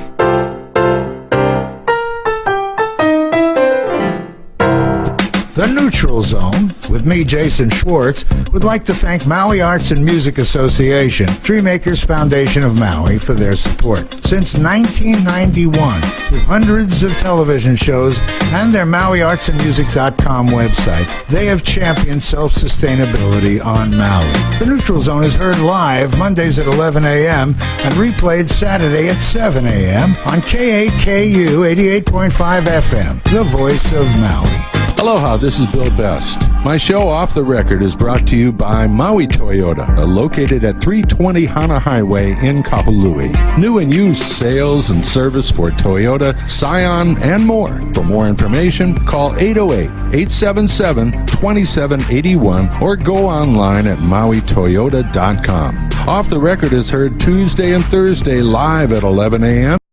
The Neutral Zone, with me, Jason Schwartz, would like to thank Maui Arts and Music Association, Dreammakers Foundation of Maui, for their support. Since 1991, with hundreds of television shows and their MauiArtsandMusic.com website, they have championed self-sustainability on Maui. The Neutral Zone is heard live Mondays at 11 a.m. and replayed Saturday at 7 a.m. on KAKU 88.5 FM, the voice of Maui. Aloha, this is Bill Best. My show Off the Record is brought to you by Maui Toyota, located at 320 Hana Highway in Kahului. New and used sales and service for Toyota, Scion, and more. For more information, call 808-877-2781 or go online at MauiToyota.com. Off the Record is heard Tuesday and Thursday live at 11 a.m.